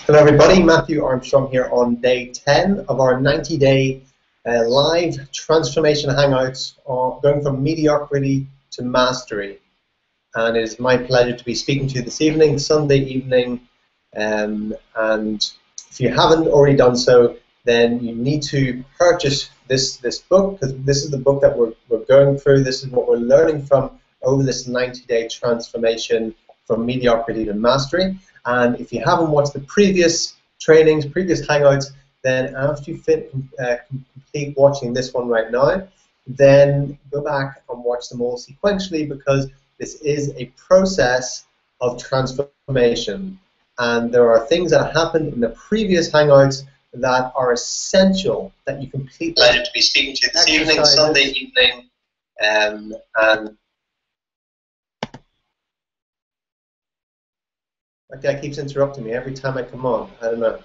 Hello everybody, Matthew Armstrong here on day 10 of our 90-day live transformation hangouts going from mediocrity to mastery. And it is my pleasure to be speaking to you this evening, Sunday evening. And if you haven't already done so, then you need to purchase this book, because this is the book that we're going through. This is what we're learning from over this 90-day transformation from mediocrity to mastery. And if you haven't watched the previous trainings, previous hangouts, then after you complete watching this one right now, then go back and watch them all sequentially, because this is a process of transformation. And there are things that happened in the previous hangouts that are essential that you complete. Pleasure to be speaking to you this evening, Sunday evening, and that guy keeps interrupting me every time I come on. I don't know.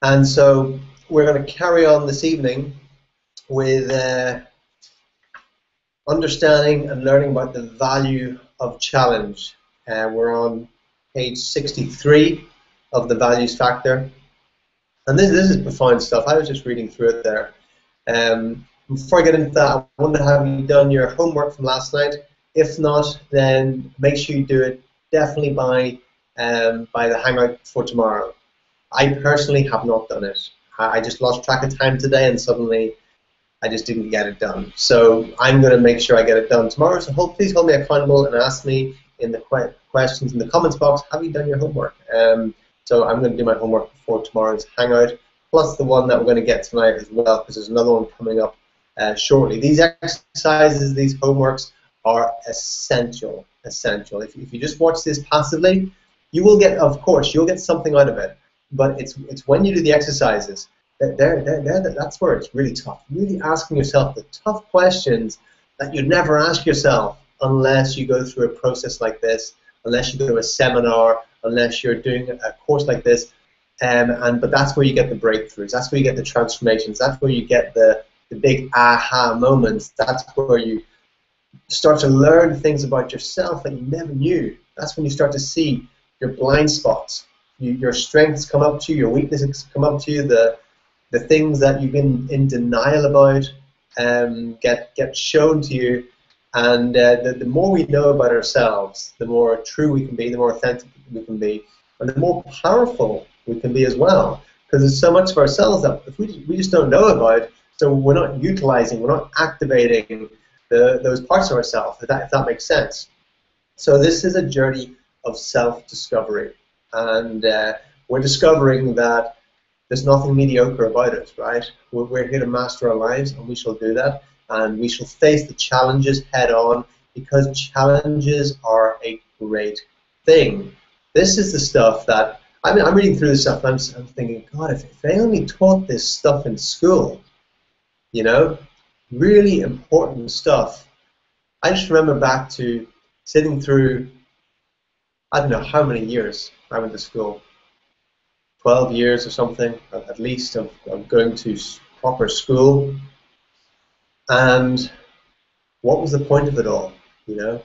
And so we're going to carry on this evening with understanding and learning about the value of challenge. We're on page 63 of the values factor. And this is profound stuff. I was just reading through it there. Before I get into that, I wonder, have you done your homework from last night? If not, then make sure you do it definitely by the hangout for tomorrow. I personally have not done it. I just lost track of time today, and suddenly I just didn't get it done. So I'm going to make sure I get it done tomorrow. So please hold me accountable and ask me in the questions in the comments box, have you done your homework? So I'm going to do my homework before tomorrow's hangout, plus the one that we're going to get tonight as well, because there's another one coming up shortly. These exercises, these homeworks are essential. If you just watch this passively, you will get, of course, you'll get something out of it. But it's when you do the exercises that's where it's really tough. Really asking yourself the tough questions that you'd never ask yourself unless you go through a process like this, unless you go to a seminar, unless you're doing a course like this. But that's where you get the breakthroughs. That's where you get the transformations. That's where you get the big aha moments. That's where you start to learn things about yourself that you never knew. That's when you start to see your blind spots. Your strengths come up to you, your weaknesses come up to you, the things that you've been in denial about get shown to you. And the more we know about ourselves, the more true we can be, the more authentic we can be, and the more powerful we can be as well. Because there's so much of ourselves that if we just don't know about, so we're not utilizing, we're not activating those parts of ourselves, if that makes sense. So this is a journey of self-discovery. And we're discovering that there's nothing mediocre about it, right? We're here to master our lives, and we shall do that. And we shall face the challenges head on, because challenges are a great thing. This is the stuff that, I'm reading through this stuff, and I'm thinking, God, if they only taught this stuff in school, you know, really important stuff. I just remember back to sitting through, I don't know how many years I went to school, 12 years or something, at least, of going to proper school. And what was the point of it all, you know?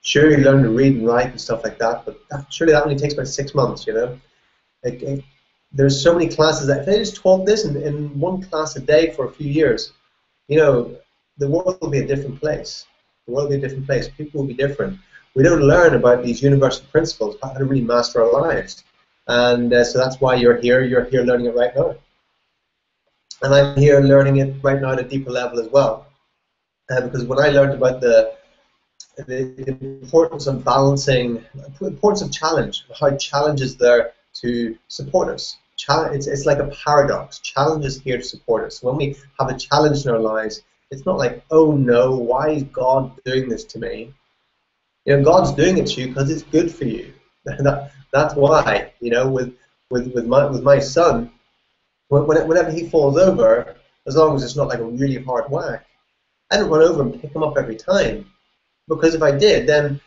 Sure, you learn to read and write and stuff like that, but surely that only takes about 6 months, you know? There's so many classes that if they just taught this in one class a day for a few years, you know, the world will be a different place. The world will be a different place. People will be different. We don't learn about these universal principles, how to really master our lives. And so that's why you're here learning it right now. And I'm here learning it right now at a deeper level as well. Because when I learned about the importance of balancing, the importance of challenge, how challenge is there to support us. It's like a paradox. Challenge is here to support us. When we have a challenge in our lives, it's not like, oh no, why is God doing this to me? You know, God's doing it to you because it's good for you. That's why. You know, with my son, whenever he falls over, as long as it's not like a really hard whack, I don't run over and pick him up every time, because if I did, then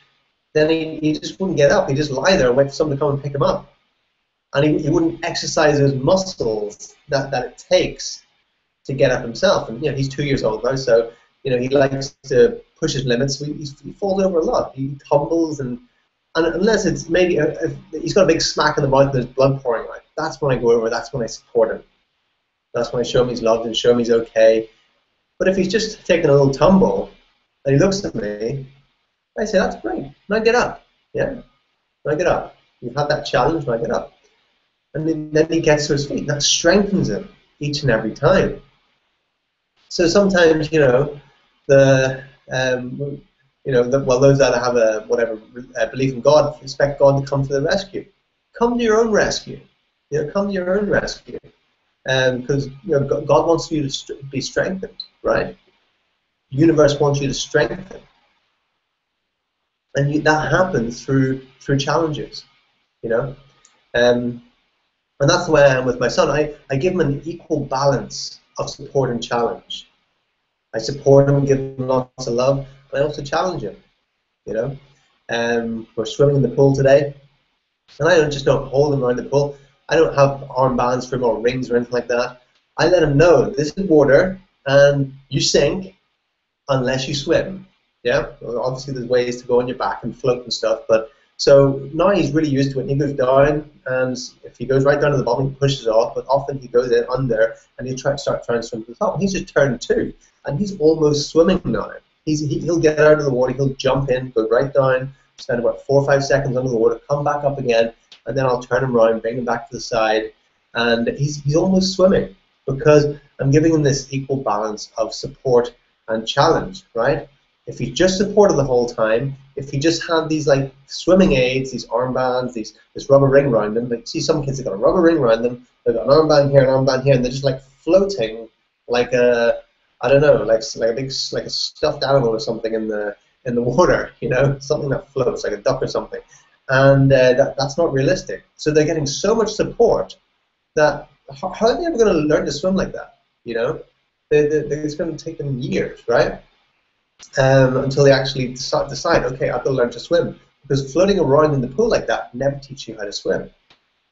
he just wouldn't get up. He'd just lie there and wait for someone to come and pick him up, and he wouldn't exercise those muscles that it takes to get up himself. And you know, he's 2 years old now, so you know, he likes to push his limits. So he falls over a lot. He tumbles, and unless it's maybe he's got a big smack in the mouth and there's blood pouring out, that's when I go over. That's when I support him. That's when I show him he's loved and show him he's okay. But if he's just taking a little tumble and he looks at me, I say, that's great. Now get up. Yeah? Now get up. You've had that challenge, now get up. And then he gets to his feet. That strengthens him each and every time. So sometimes, you know, those that have a belief in God expect God to come to their rescue. Come to your own rescue. You know, come to your own rescue. Because you know, God wants you to be strengthened, right? The universe wants you to strengthen. And that happens through challenges, you know. And that's the way I am with my son. I give him an equal balance of support and challenge. I support him, give him lots of love, and I also challenge him, you know. We're swimming in the pool today, and I don't hold him around the pool. I don't have armbands for him or rings or anything like that. I let him know this is water, and you sink unless you swim. Yeah, well, obviously there's ways to go on your back and float and stuff, but so now he's really used to it, and he goes down, and if he goes right down to the bottom, he pushes off, but often he goes in under, and he'll start trying to swim to the top. He's just turned 2, and he's almost swimming now. He'll get out of the water, he'll jump in, go right down, spend about 4 or 5 seconds under the water, come back up again, and then I'll turn him around, bring him back to the side, and he's almost swimming, because I'm giving him this equal balance of support and challenge, right? If he just supported the whole time, if he just had these like swimming aids, these armbands, this rubber ring around them, like see some kids have got a rubber ring around them, they've got an armband here, an armband here, and they're just like floating like a, I don't know, like a stuffed animal or something in the water, you know, something that floats like a duck or something, and that's not realistic. So they're getting so much support that how are they ever going to learn to swim like that? You know, it's going to take them years, right? Until they actually decide, okay, I've got to learn to swim. Because floating around in the pool like that never teaches you how to swim.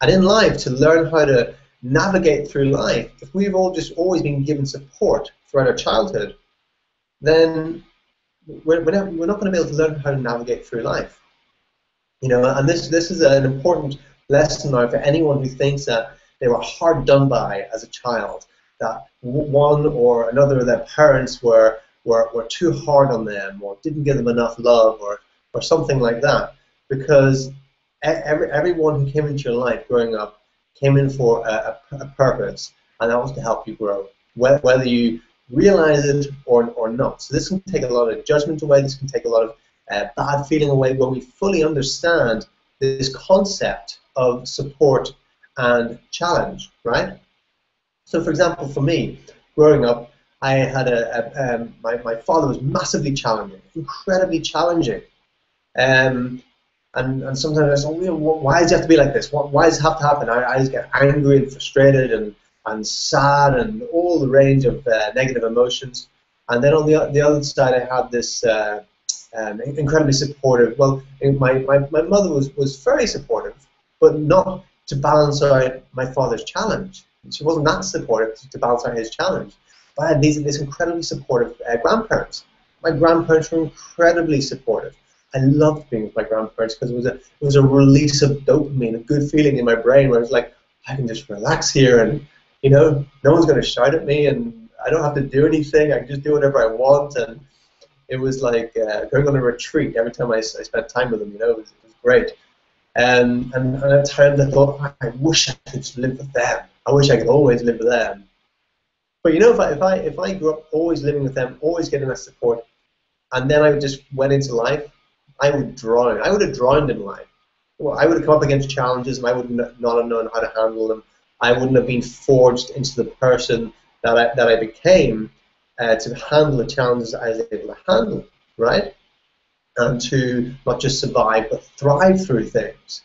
And in life, to learn how to navigate through life, if we've all just always been given support throughout our childhood, then we're not going to be able to learn how to navigate through life. You know, and this is an important lesson now for anyone who thinks that they were hard done by as a child, that one or another of their parents were too hard on them or didn't give them enough love or something like that, because everyone who came into your life growing up came in for a purpose, and that was to help you grow, whether you realize it or not. So this can take a lot of judgment away, this can take a lot of bad feeling away when we fully understand this concept of support and challenge, right? So for example, for me, growing up, I had my father was massively challenging, incredibly challenging, and sometimes I said, oh, why does it have to be like this? Why does it have to happen? I just get angry and frustrated and sad and all the range of negative emotions. And then on the other side, I had this incredibly supportive. Well, my mother was very supportive, but not to balance out my father's challenge. She wasn't that supportive to balance out his challenge. But I had these incredibly supportive grandparents. My grandparents were incredibly supportive. I loved being with my grandparents because it was a release of dopamine, a good feeling in my brain where I was like, I can just relax here, and you know, no one's going to shout at me, and I don't have to do anything. I can just do whatever I want, and it was like going on a retreat every time I spent time with them. You know, it was great. And at times I thought, I wish I could just live with them. I wish I could always live with them. But you know, if I grew up always living with them, always getting that support, and then I just went into life, I would drown. I would have drowned in life. Well, I would have come up against challenges, and I would not have known how to handle them. I wouldn't have been forged into the person that I became to handle the challenges I was able to handle, right? And to not just survive but thrive through things.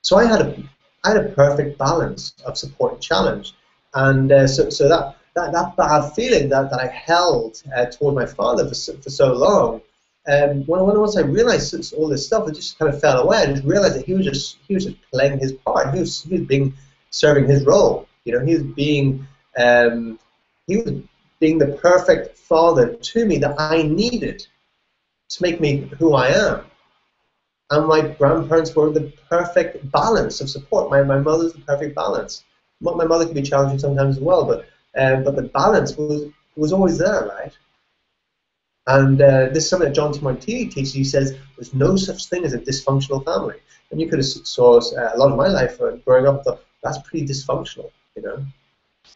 So I had a perfect balance of support and challenge, and so that bad feeling that I held toward my father for so long, once I realized all this stuff, it just kind of fell away. I just realized that he was just playing his part. He was serving his role. You know, he was being being the perfect father to me that I needed to make me who I am. And my grandparents were the perfect balance of support. My mother's the perfect balance. My mother can be challenging sometimes as well, but the balance was always there, right? And this is something that John Demartini teaches. He says there's no such thing as a dysfunctional family. And you could have saw a lot of my life growing up, thought that's pretty dysfunctional, you know.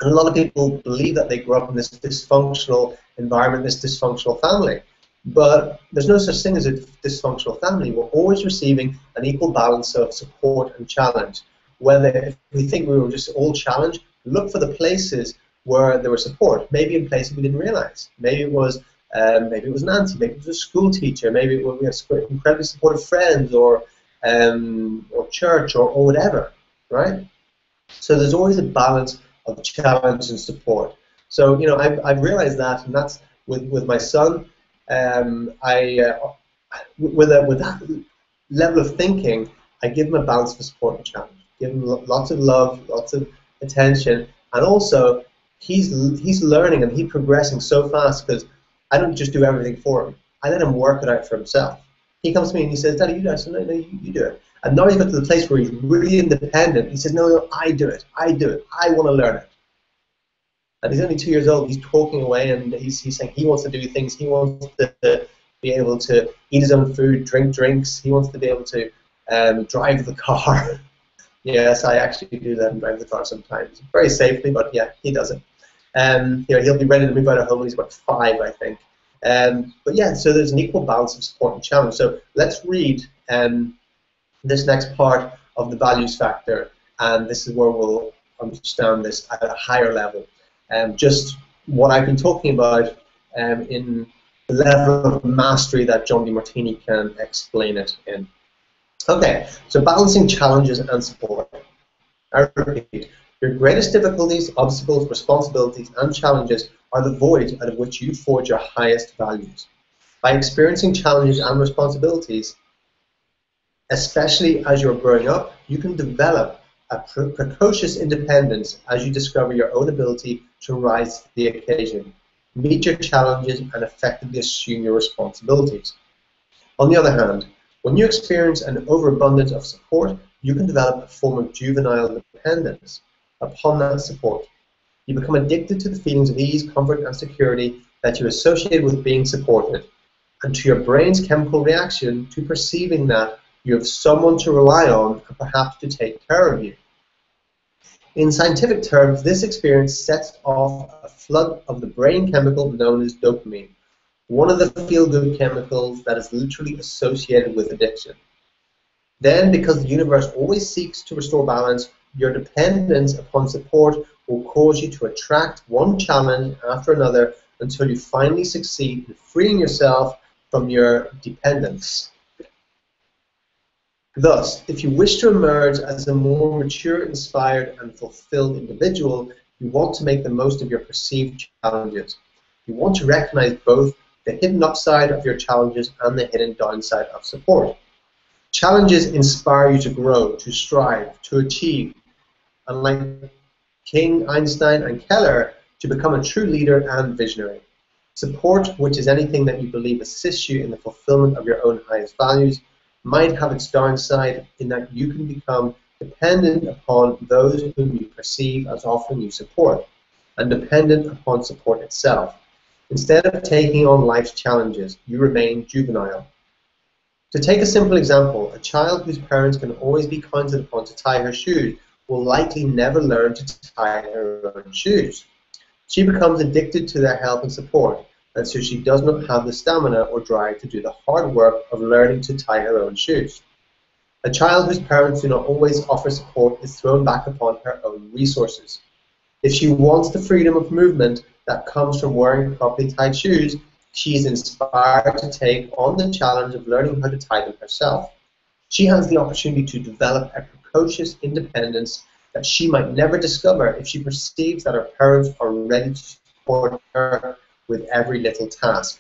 And a lot of people believe that they grew up in this dysfunctional environment, this dysfunctional family. But there's no such thing as a dysfunctional family. We're always receiving an equal balance of support and challenge. Whether if we think we were just all challenged, look for the places where there was support. Maybe in places we didn't realize. Maybe it was an auntie, maybe it was a school teacher, maybe we had incredibly supportive friends, or church, or whatever, right? So there's always a balance of challenge and support. So, you know, I've realized that, and that's with my son. With that level of thinking, I give him a balance for support and challenge. Give him lots of love, lots of attention, and also he's learning and he's progressing so fast because I don't just do everything for him. I let him work it out for himself. He comes to me and he says, "Daddy, you do it." I said, "No, you do it." And now he's got to the place where he's really independent. He says, "No, I do it. I do it. I want to learn it." And he's only 2 years old. He's talking away, and he's saying he wants to do things. He wants to be able to eat his own food, drink drinks. He wants to be able to drive the car. Yes, I actually do let him drive the car sometimes, very safely, but yeah, he does it. You know, he'll be ready to move out of home when he's about 5, I think. But yeah, so there's an equal balance of support and challenge. So let's read this next part of the values factor, and this is where we'll understand this at a higher level. Just what I've been talking about in the level of mastery that John Demartini can explain it in. Okay, so balancing challenges and support. I repeat, your greatest difficulties, obstacles, responsibilities, and challenges are the voids out of which you forge your highest values. By experiencing challenges and responsibilities, especially as you're growing up, you can develop a precocious independence as you discover your own ability to rise to the occasion, meet your challenges, and effectively assume your responsibilities. On the other hand, when you experience an overabundance of support, you can develop a form of juvenile dependence upon that support. You become addicted to the feelings of ease, comfort, and security that you associate with being supported, and to your brain's chemical reaction to perceiving that you have someone to rely on and perhaps to take care of you. In scientific terms, this experience sets off a flood of the brain chemical known as dopamine, one of the feel-good chemicals that is literally associated with addiction. Then, because the universe always seeks to restore balance, your dependence upon support will cause you to attract one challenge after another until you finally succeed in freeing yourself from your dependence. Thus, if you wish to emerge as a more mature, inspired, and fulfilled individual, you want to make the most of your perceived challenges. You want to recognize both the hidden upside of your challenges and the hidden downside of support. Challenges inspire you to grow, to strive, to achieve, and like King, Einstein, and Keller, to become a true leader and visionary. Support, which is anything that you believe assists you in the fulfillment of your own highest values, might have its downside in that you can become dependent upon those whom you perceive as offering you support, and dependent upon support itself. Instead of taking on life's challenges, you remain juvenile. To take a simple example, a child whose parents can always be counted upon to tie her shoes will likely never learn to tie her own shoes. She becomes addicted to their help and support, and so she does not have the stamina or drive to do the hard work of learning to tie her own shoes. A child whose parents do not always offer support is thrown back upon her own resources. If she wants the freedom of movement that comes from wearing properly tied shoes, she is inspired to take on the challenge of learning how to tie them herself. She has the opportunity to develop a precocious independence that she might never discover if she perceives that her parents are ready to support her with every little task.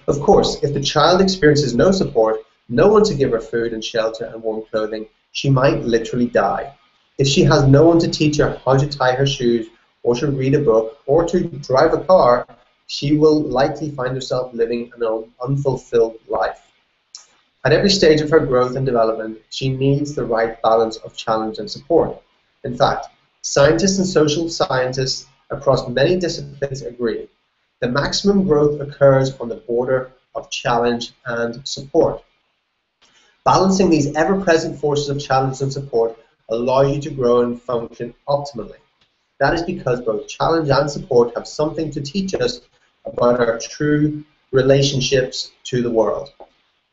Of course, if the child experiences no support, no one to give her food and shelter and warm clothing, she might literally die. If she has no one to teach her how to tie her shoes or to read a book, or to drive a car, she will likely find herself living an unfulfilled life. At every stage of her growth and development, she needs the right balance of challenge and support. In fact, scientists and social scientists across many disciplines agree the maximum growth occurs on the border of challenge and support. Balancing these ever-present forces of challenge and support allow you to grow and function optimally. That is because both challenge and support have something to teach us about our true relationships to the world,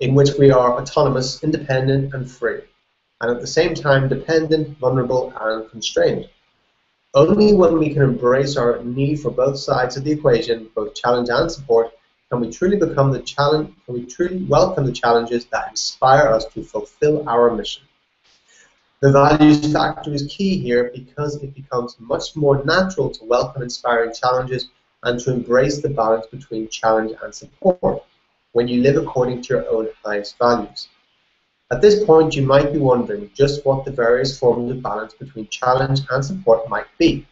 in which we are autonomous, independent, and free, and at the same time dependent, vulnerable, and constrained. Only when we can embrace our need for both sides of the equation, both challenge and support, can we truly welcome the challenges that inspire us to fulfill our mission. The values factor is key here because it becomes much more natural to welcome inspiring challenges and to embrace the balance between challenge and support when you live according to your own highest values. At this point, you might be wondering just what the various forms of balance between challenge and support might be.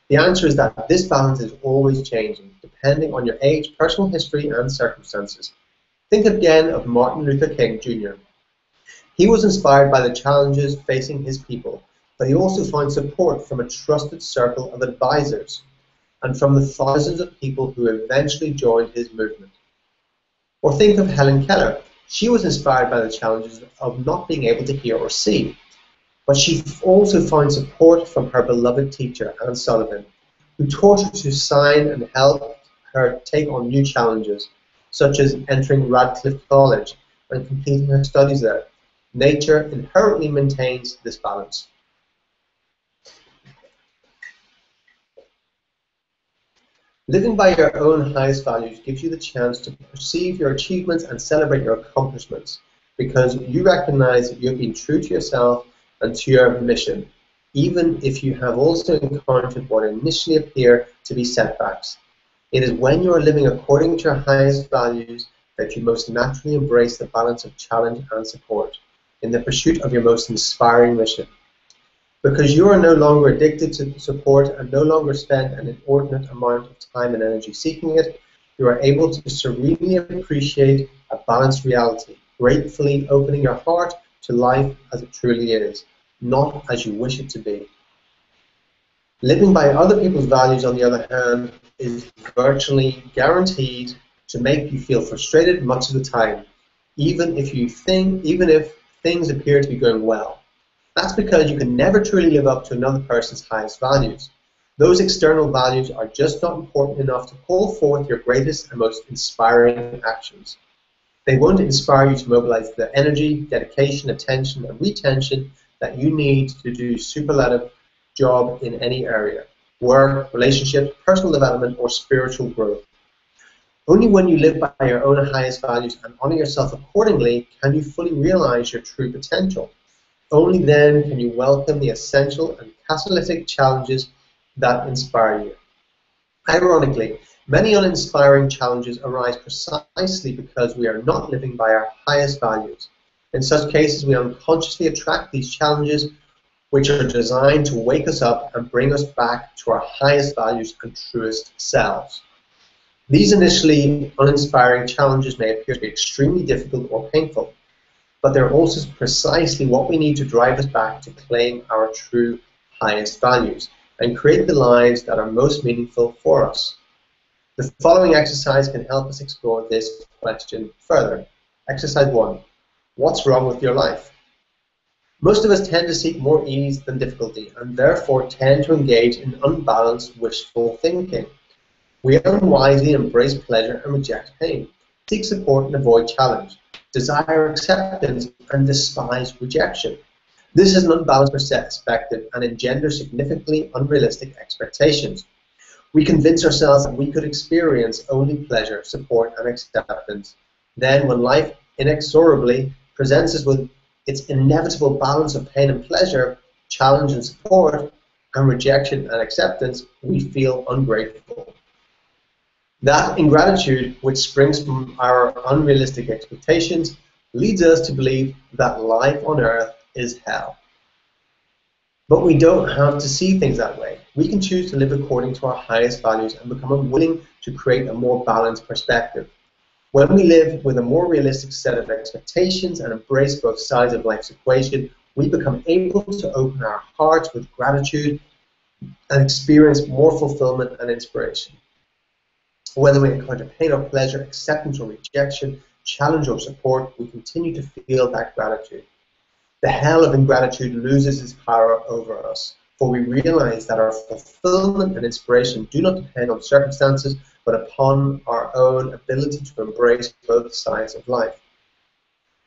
The answer is that this balance is always changing, depending on your age, personal history, and circumstances. Think again of Martin Luther King Jr. He was inspired by the challenges facing his people, but he also found support from a trusted circle of advisors and from the thousands of people who eventually joined his movement. Or think of Helen Keller. She was inspired by the challenges of not being able to hear or see, but she also found support from her beloved teacher, Anne Sullivan, who taught her to sign and helped her take on new challenges, such as entering Radcliffe College and completing her studies there. Nature inherently maintains this balance. Living by your own highest values gives you the chance to perceive your achievements and celebrate your accomplishments because you recognize that you have been true to yourself and to your mission, even if you have also encountered what initially appear to be setbacks. It is when you are living according to your highest values that you most naturally embrace the balance of challenge and support in the pursuit of your most inspiring mission. Because you are no longer addicted to support and no longer spend an inordinate amount of time and energy seeking it, you are able to serenely appreciate a balanced reality, gratefully opening your heart to life as it truly is, not as you wish it to be. Living by other people's values, on the other hand, is virtually guaranteed to make you feel frustrated much of the time, even if things appear to be going well. That's because you can never truly live up to another person's highest values. Those external values are just not important enough to call forth your greatest and most inspiring actions. They won't inspire you to mobilize the energy, dedication, attention, and retention that you need to do a superlative job in any area: work, relationships, personal development, or spiritual growth. Only when you live by your own highest values and honor yourself accordingly can you fully realize your true potential. Only then can you welcome the essential and catalytic challenges that inspire you. Ironically, many uninspiring challenges arise precisely because we are not living by our highest values. In such cases, we unconsciously attract these challenges, which are designed to wake us up and bring us back to our highest values and truest selves. These initially uninspiring challenges may appear to be extremely difficult or painful, but they're also precisely what we need to drive us back to claim our true highest values and create the lives that are most meaningful for us. The following exercise can help us explore this question further. Exercise 1. What's wrong with your life? Most of us tend to seek more ease than difficulty and therefore tend to engage in unbalanced wishful thinking. We unwisely embrace pleasure and reject pain, seek support and avoid challenge, desire acceptance and despise rejection. This is an unbalanced perspective and engenders significantly unrealistic expectations. We convince ourselves that we could experience only pleasure, support, and acceptance. Then, when life inexorably presents us with its inevitable balance of pain and pleasure, challenge and support, and rejection and acceptance, we feel ungrateful. That ingratitude, which springs from our unrealistic expectations, leads us to believe that life on earth is hell. But we don't have to see things that way. We can choose to live according to our highest values and become willing to create a more balanced perspective. When we live with a more realistic set of expectations and embrace both sides of life's equation, we become able to open our hearts with gratitude and experience more fulfillment and inspiration. Whether we encounter pain or pleasure, acceptance or rejection, challenge or support, we continue to feel that gratitude. The hell of ingratitude loses its power over us, for we realize that our fulfillment and inspiration do not depend on circumstances, but upon our own ability to embrace both sides of life.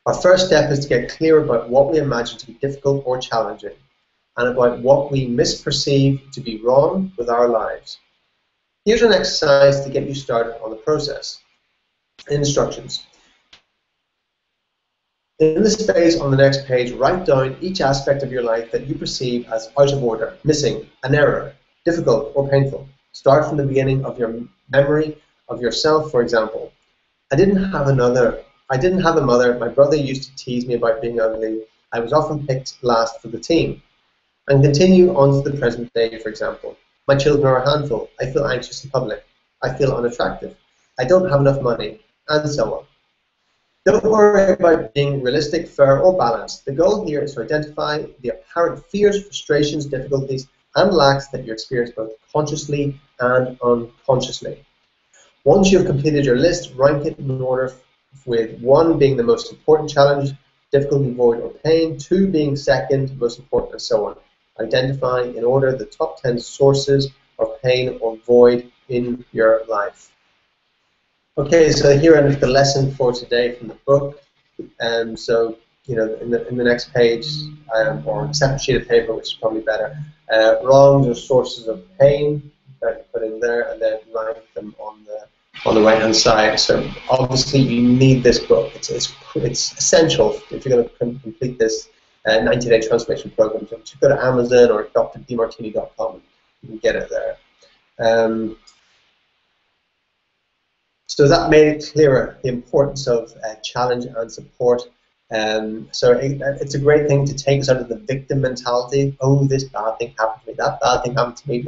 Our first step is to get clear about what we imagine to be difficult or challenging, and about what we misperceive to be wrong with our lives. Here's an exercise to get you started on the process. Instructions. In the space on the next page, write down each aspect of your life that you perceive as out of order, missing, an error, difficult or painful. Start from the beginning of your memory of yourself, for example. I didn't have a mother. My brother used to tease me about being ugly. I was often picked last for the team. And continue on to the present day, for example. My children are a handful. I feel anxious in public. I feel unattractive. I don't have enough money, and so on. Don't worry about being realistic, fair, or balanced. The goal here is to identify the apparent fears, frustrations, difficulties, and lacks that you experience both consciously and unconsciously. Once you have completed your list, rank it in order, with 1 being the most important challenge, difficulty, void, or pain, 2 being second, most important, and so on. Identify in order the top 10 sources of pain or void in your life. Okay, so here is the lesson for today from the book. And so, you know, in the next page, or separate sheet of paper, which is probably better, wrongs or sources of pain that you put in there, and then rank them on the right-hand side. So obviously, you need this book. It's essential if you're going to complete this 90-day transformation program. So go to Amazon or drdemartini.com. You can get it there. So that made it clearer, the importance of challenge and support. So it's a great thing to take us out of the victim mentality. Oh, this bad thing happened to me, that bad thing happened to me.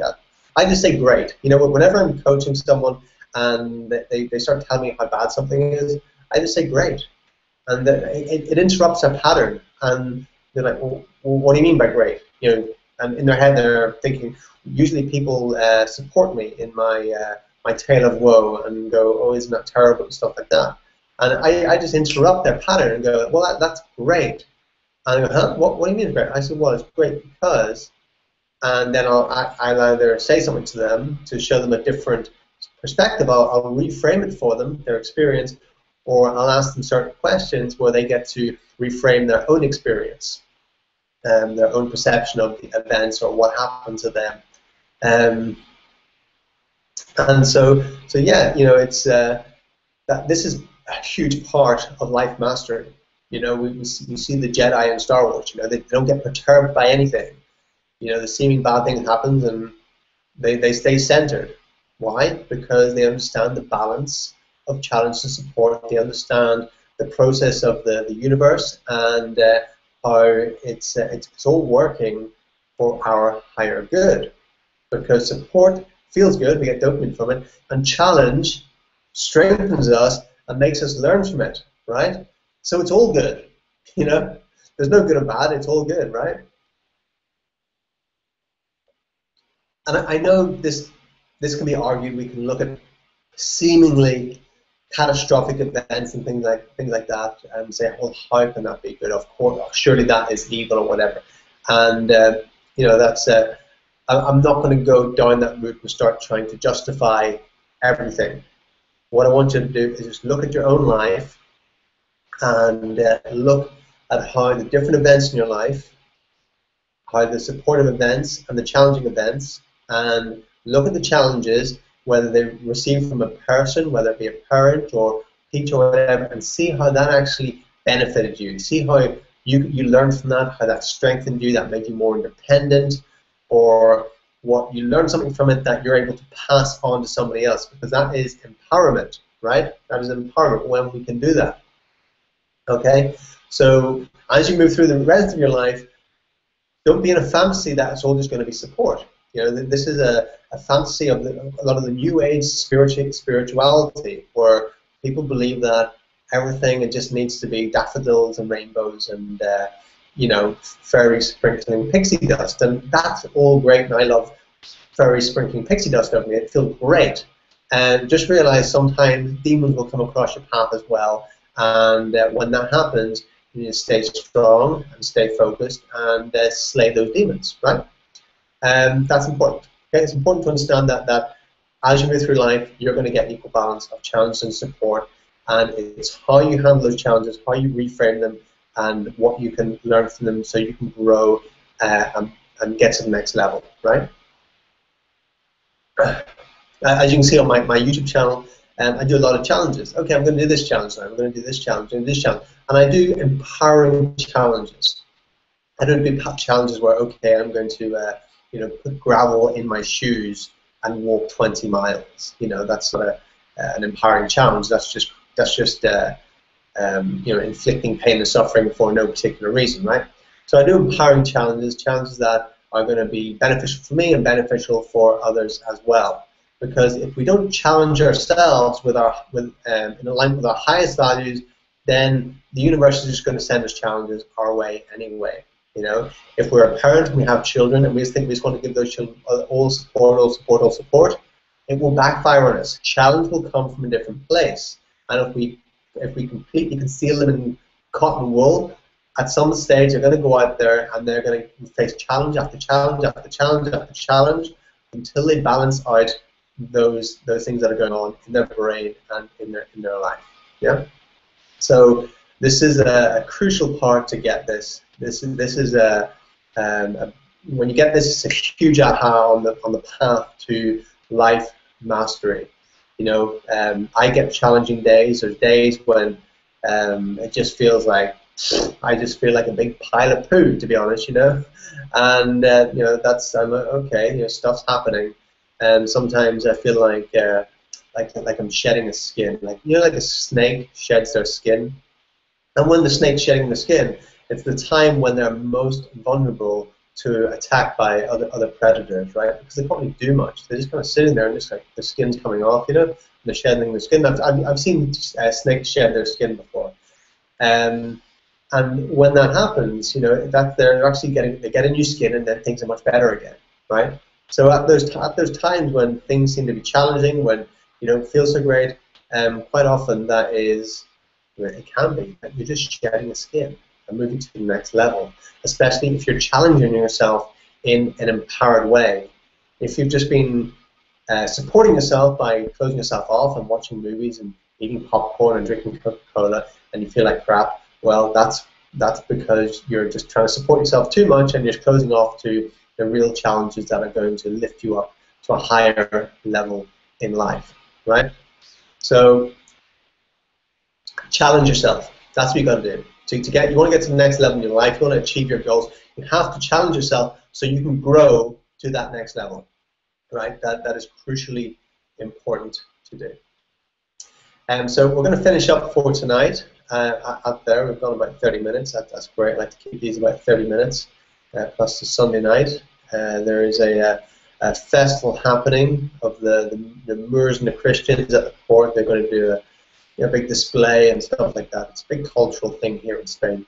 I just say great. You know, whenever I'm coaching someone and they start telling me how bad something is, I just say great. And it interrupts a pattern. And they're like, well, what do you mean by great? You know, and in their head they're thinking, usually people support me in my tale of woe and go, oh, isn't that terrible, and stuff like that. And I just interrupt their pattern and go, well, that's great. And they go, huh? What do you mean it's great? I said, well, it's great because, and then I'll either say something to them to show them a different perspective. I'll reframe it for them, their experience, or I'll ask them certain questions where they get to reframe their own experience, their own perception of the events or what happened to them. And so yeah, you know, it's that this is a huge part of life mastery. You know, we see the Jedi in Star Wars. You know, they don't get perturbed by anything. You know, the seeming bad thing happens and they stay centered. Why? Because they understand the balance of challenge and support. They understand the process of the universe and how it's all working for our higher good. Because support feels good, we get dopamine from it, and challenge strengthens us and makes us learn from it, right? So it's all good, you know? There's no good or bad, it's all good, right? And I know this can be argued. We can look at seemingly catastrophic events and things like that and say, well, how can that be good? Of course, surely that is evil or whatever. And you know, that's I'm not going to go down that route and start trying to justify everything. What I want you to do is just look at your own life and look at how the different events in your life, how the supportive events and the challenging events, and look at the challenges, whether they receive from a person, whether it be a parent or teacher or whatever, and see how that actually benefited you. See how you learned from that, how that strengthened you, that made you more independent, or what you learned something from it that you're able to pass on to somebody else, because that is empowerment, right? That is empowerment when we can do that. Okay? So as you move through the rest of your life, don't be in a fantasy that it's all just going to be support. You know, this is a fantasy of a lot of the New Age spirituality, where people believe that everything, it just needs to be daffodils and rainbows and you know, fairies sprinkling pixie dust, and that's all great, and I love fairies sprinkling pixie dust over me. It feels great, and just realize sometimes demons will come across your path as well, and when that happens, you need to stay strong and stay focused and slay those demons, right? That's important. Okay, it's important to understand that as you move through life, you're going to get equal balance of challenge and support, and it's how you handle those challenges, how you reframe them, and what you can learn from them so you can grow and get to the next level, right? As you can see on my YouTube channel, I do a lot of challenges. Okay, I'm going to do this challenge now, I'm going to do this challenge, and this challenge. And I do empowering challenges. I don't do challenges where, okay, I'm going to you know, put gravel in my shoes and walk 20 miles. You know, that's not an empowering challenge. That's just you know, inflicting pain and suffering for no particular reason, right? So I do empowering challenges, challenges that are going to be beneficial for me and beneficial for others as well. Because if we don't challenge ourselves in alignment with our highest values, then the universe is just going to send us challenges our way anyway. You know, if we're a parent and we have children and we just think we just want to give those children all support, it will backfire on us. Challenge will come from a different place, and if we completely conceal them in cotton wool, at some stage they're going to go out there and they're going to face challenge after challenge after challenge after challenge until they balance out those things that are going on in their brain and in their life. Yeah. So this is a crucial part to get this. This is when you get this, it's a huge aha on the path to life mastery. You know, I get challenging days. There's days when it just feels like I just feel like a big pile of poo, to be honest. You know, and you know, that's okay. You know, stuff's happening, and sometimes I feel like I'm shedding a skin, like, you know, like a snake sheds their skin. And when the snake's shedding the skin, it's the time when they're most vulnerable to attack by other predators, right? Because they can't really do much. They're just kind of sitting there and just like the skin's coming off, you know, and they're shedding their skin. I've seen snakes shed their skin before, and when that happens, you know, that they're actually they get a new skin, and then things are much better again, right? So at those times when things seem to be challenging, when you don't feel so great, quite often that is, it can be that you're just shedding a skin and moving to the next level, especially if you're challenging yourself in an empowered way. If you've just been supporting yourself by closing yourself off and watching movies and eating popcorn and drinking Coca-Cola, and you feel like crap, well, that's because you're just trying to support yourself too much, and you're closing off to the real challenges that are going to lift you up to a higher level in life, right? So challenge yourself. That's what you got to do. You want to get to the next level in your life, you want to achieve your goals, you have to challenge yourself so you can grow to that next level, right? That is crucially important to do. So we're going to finish up for tonight. Out there, we've gone about 30 minutes. That's great. I like to keep these about 30 minutes. Plus the Sunday night, there is a festival happening of the Moors and the Christians at the port. They're going to do a big display and stuff like that. It's a big cultural thing here in Spain.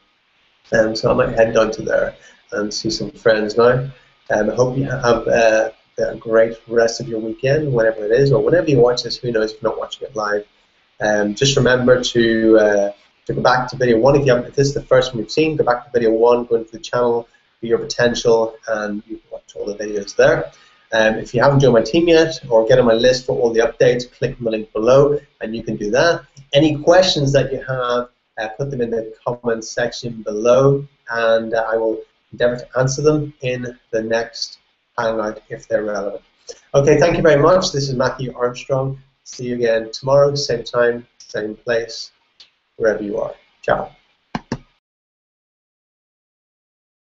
So I might head down to there and see some friends now. I hope you have a great rest of your weekend, whenever it is, or whenever you watch this. Who knows if you're not watching it live. Just remember to go back to video 1 if this is the first one you've seen. Go back to video 1, go into the channel, Be Your Potential, and you can watch all the videos there. If you haven't joined my team yet, or get on my list for all the updates, click on the link below, and you can do that. Any questions that you have, put them in the comments section below, and I will endeavor to answer them in the next Hangout if they're relevant. Okay, thank you very much. This is Matthew Armstrong. See you again tomorrow, same time, same place, wherever you are. Ciao.